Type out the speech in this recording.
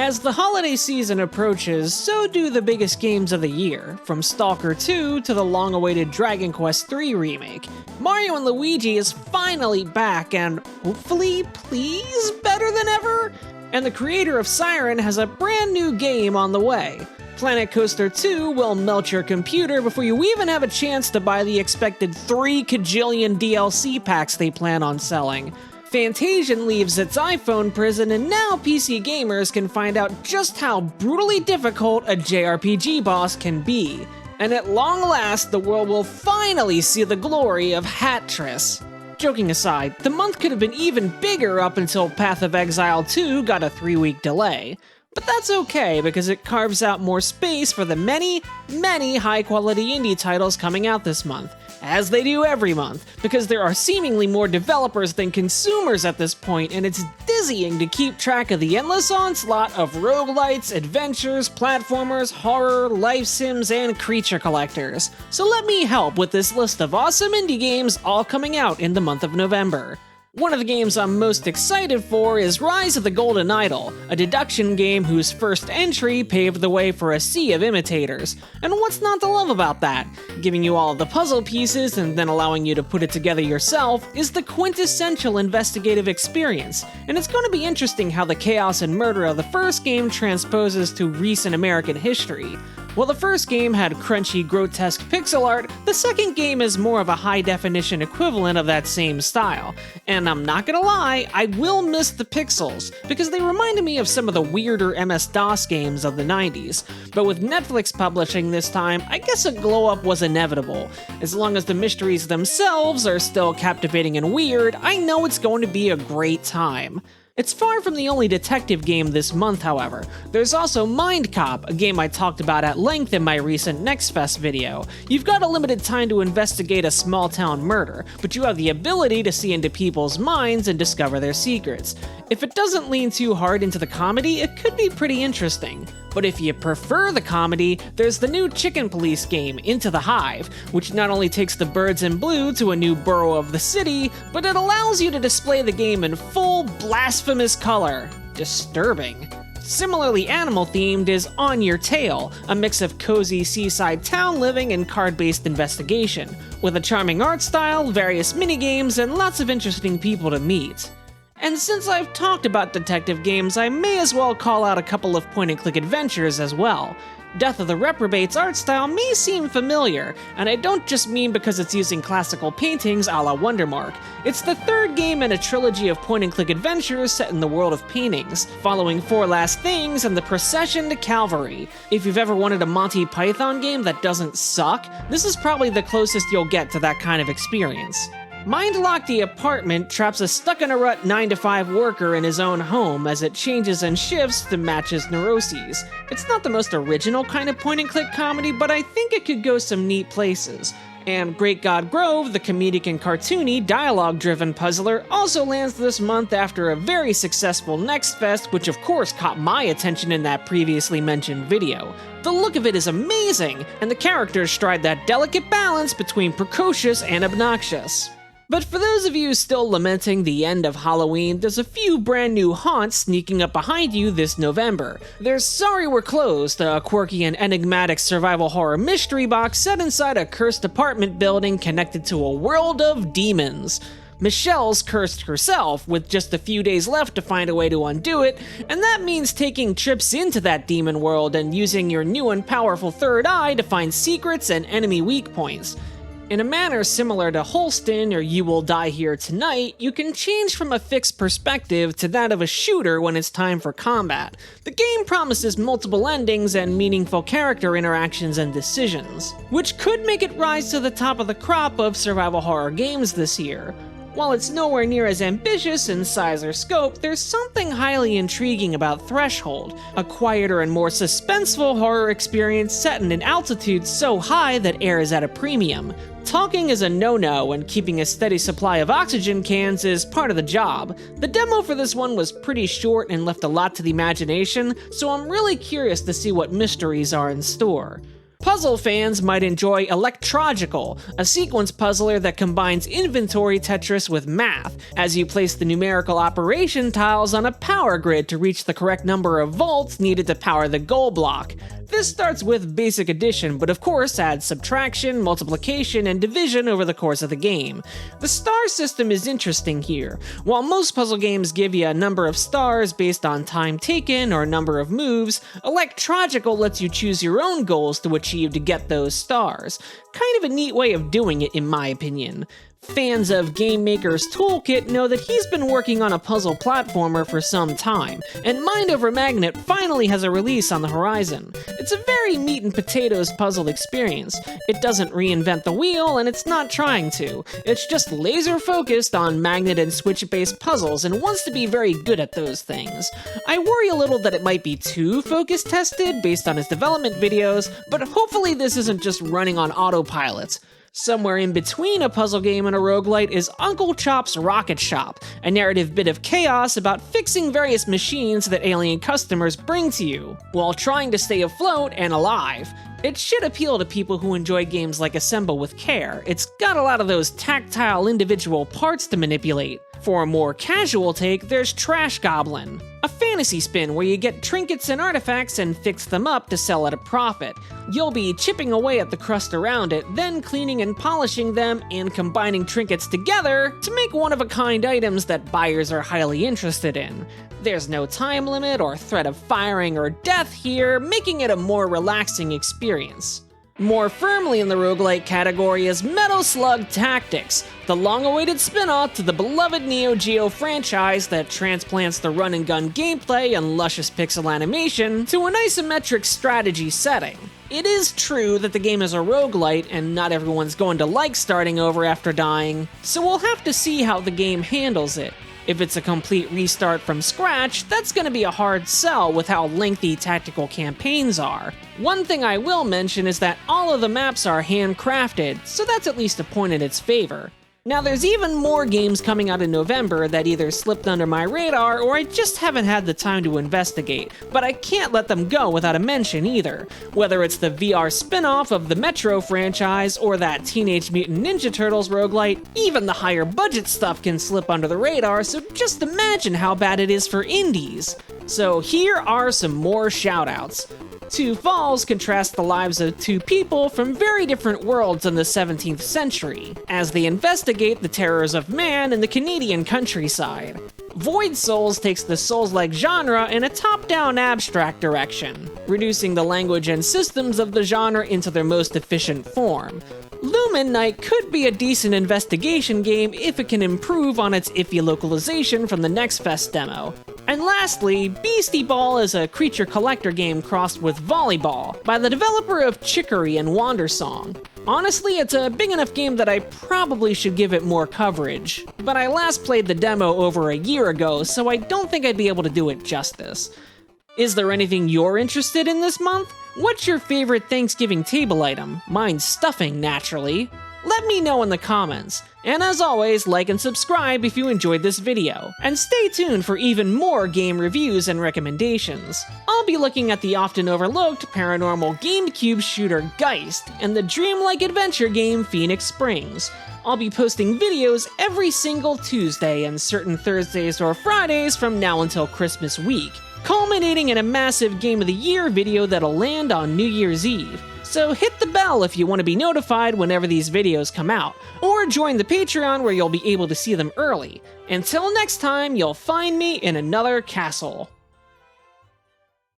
As the holiday season approaches, so do the biggest games of the year, from Stalker 2 to the long-awaited Dragon Quest III remake. Mario & Luigi is finally back and, hopefully, please, better than ever? And the creator of Siren has a brand new game on the way. Planet Coaster 2 will melt your computer before you even have a chance to buy the expected 3 kajillion DLC packs they plan on selling. Fantasian leaves its iPhone prison, and now PC gamers can find out just how brutally difficult a JRPG boss can be. And at long last, the world will finally see the glory of Hattress. Joking aside, the month could have been even bigger up until Path of Exile 2 got a 3-week delay. But that's okay, because it carves out more space for the many, many high-quality indie titles coming out this month, as they do every month, because there are seemingly more developers than consumers at this point, and it's dizzying to keep track of the endless onslaught of roguelites, adventures, platformers, horror, life sims, and creature collectors. So let me help with this list of awesome indie games all coming out in the month of November. One of the games I'm most excited for is Rise of the Golden Idol, a deduction game whose first entry paved the way for a sea of imitators. And what's not to love about that? Giving you all of the puzzle pieces and then allowing you to put it together yourself is the quintessential investigative experience, and it's going to be interesting how the chaos and murder of the first game transposes to recent American history. While the first game had crunchy, grotesque pixel art, the second game is more of a high-definition equivalent of that same style. And I'm not gonna lie, I will miss the pixels, because they reminded me of some of the weirder MS-DOS games of the 90s. But with Netflix publishing this time, I guess a glow-up was inevitable. As long as the mysteries themselves are still captivating and weird, I know it's going to be a great time. It's far from the only detective game this month, however. There's also Mind Cop, a game I talked about at length in my recent Next Fest video. You've got a limited time to investigate a small-town murder, but you have the ability to see into people's minds and discover their secrets. If it doesn't lean too hard into the comedy, it could be pretty interesting. But if you prefer the comedy, there's the new Chicken Police game, Into the Hive, which not only takes the birds in blue to a new borough of the city, but it allows you to display the game in full, blasphemous color. Disturbing. Similarly animal-themed is On Your Tail, a mix of cozy seaside town living and card-based investigation, with a charming art style, various minigames, and lots of interesting people to meet. And since I've talked about detective games, I may as well call out a couple of point-and-click adventures as well. Death of the Reprobate's art style may seem familiar, and I don't just mean because it's using classical paintings a la Wondermark. It's the third game in a trilogy of point-and-click adventures set in the world of paintings, following Four Last Things and the Procession to Calvary. If you've ever wanted a Monty Python game that doesn't suck, this is probably the closest you'll get to that kind of experience. Mind-Lock the Apartment traps a stuck-in-a-rut 9-to-5 worker in his own home as it changes and shifts to match his neuroses. It's not the most original kind of point-and-click comedy, but I think it could go some neat places. And Great God Grove, the comedic and cartoony, dialogue-driven puzzler, also lands this month after a very successful Next Fest, which of course caught my attention in that previously mentioned video. The look of it is amazing, and the characters stride that delicate balance between precocious and obnoxious. But for those of you still lamenting the end of Halloween, there's a few brand new haunts sneaking up behind you this November. There's Sorry We're Closed, a quirky and enigmatic survival horror mystery box set inside a cursed apartment building connected to a world of demons. Michelle's cursed herself, with just a few days left to find a way to undo it, and that means taking trips into that demon world and using your new and powerful third eye to find secrets and enemy weak points. In a manner similar to Holston or You Will Die Here Tonight, you can change from a fixed perspective to that of a shooter when it's time for combat. The game promises multiple endings and meaningful character interactions and decisions, which could make it rise to the top of the crop of survival horror games this year. While it's nowhere near as ambitious in size or scope, there's something highly intriguing about Threshold, a quieter and more suspenseful horror experience set in an altitude so high that air is at a premium. Talking is a no-no, and keeping a steady supply of oxygen cans is part of the job. The demo for this one was pretty short and left a lot to the imagination, so I'm really curious to see what mysteries are in store. Puzzle fans might enjoy Electral, a sequence puzzler that combines inventory Tetris with math, as you place the numerical operation tiles on a power grid to reach the correct number of volts needed to power the goal block. This starts with basic addition, but of course adds subtraction, multiplication, and division over the course of the game. The star system is interesting here. While most puzzle games give you a number of stars based on time taken or number of moves, Electral lets you choose your own goals to achieve to get those stars. Kind of a neat way of doing it in my opinion. Fans of Game Maker's Toolkit know that he's been working on a puzzle platformer for some time, and Mind Over Magnet finally has a release on the horizon. It's a very meat and potatoes puzzle experience. It doesn't reinvent the wheel, and it's not trying to. It's just laser focused on magnet and switch-based puzzles and wants to be very good at those things. I worry a little that it might be too focus tested based on his development videos, but hopefully this isn't just running on autopilot. Somewhere in between a puzzle game and a roguelite is Uncle Chop's Rocket Shop, a narrative bit of chaos about fixing various machines that alien customers bring to you, while trying to stay afloat and alive. It should appeal to people who enjoy games like Assemble with Care. It's got a lot of those tactile individual parts to manipulate. For a more casual take, there's Trash Goblin, a fantasy spin where you get trinkets and artifacts and fix them up to sell at a profit. You'll be chipping away at the crust around it, then cleaning and polishing them and combining trinkets together to make one-of-a-kind items that buyers are highly interested in. There's no time limit or threat of firing or death here, making it a more relaxing experience. More firmly in the roguelike category is Metal Slug Tactics, the long-awaited spin-off to the beloved Neo Geo franchise that transplants the run-and-gun gameplay and luscious pixel animation to an isometric strategy setting. It is true that the game is a roguelite and not everyone's going to like starting over after dying, so we'll have to see how the game handles it. If it's a complete restart from scratch, that's going to be a hard sell with how lengthy tactical campaigns are. One thing I will mention is that all of the maps are handcrafted, so that's at least a point in its favor. Now there's even more games coming out in November that either slipped under my radar or I just haven't had the time to investigate, but I can't let them go without a mention either. Whether it's the VR spin-off of the Metro franchise or that Teenage Mutant Ninja Turtles roguelite, even the higher budget stuff can slip under the radar, so just imagine how bad it is for indies. So here are some more shoutouts. Two Falls contrasts the lives of two people from very different worlds in the 17th century, as they investigate the terrors of man in the Canadian countryside. Void Souls takes the Souls-like genre in a top-down abstract direction, reducing the language and systems of the genre into their most efficient form. Lumen Knight could be a decent investigation game if it can improve on its iffy localization from the Next Fest demo. And lastly, Beastie Ball is a creature collector game crossed with volleyball by the developer of Chicory and Wandersong. Honestly, it's a big enough game that I probably should give it more coverage, but I last played the demo over a year ago, so I don't think I'd be able to do it justice. Is there anything you're interested in this month? What's your favorite Thanksgiving table item? Mine's stuffing, naturally. Let me know in the comments. And as always, like and subscribe if you enjoyed this video. And stay tuned for even more game reviews and recommendations. I'll be looking at the often overlooked paranormal GameCube shooter Geist and the dreamlike adventure game Phoenix Springs. I'll be posting videos every single Tuesday and certain Thursdays or Fridays from now until Christmas week, culminating in a massive Game of the Year video that'll land on New Year's Eve. So hit the bell if you want to be notified whenever these videos come out, or join the Patreon where you'll be able to see them early. Until next time, you'll find me in another castle.